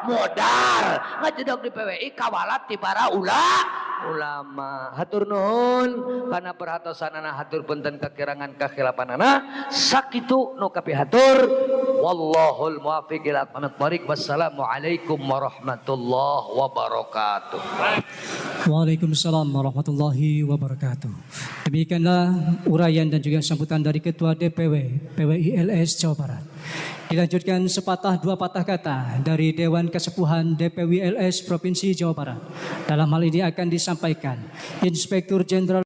modal ngajedog di PWI kawalat ti para ulama. Hatur nuhun kana perhatosanana, hatur punten kakirangan kakhilafanana, sakitu nu kapihatur. Wallahul muwaffiq ila aqwamit thoriq. Wassalamualaikum warahmatullahi wabarakatuh. Waalaikumsalam warahmatullahi wabarakatuh. Demikianlah uraian dan juga sambutan dari Ketua DPW PWI LS Jawa Barat. Dilanjutkan sepatah dua patah kata dari Dewan Kesepuhan DPW LS Provinsi Jawa Barat. Dalam hal ini akan disampaikan Inspektur Jenderal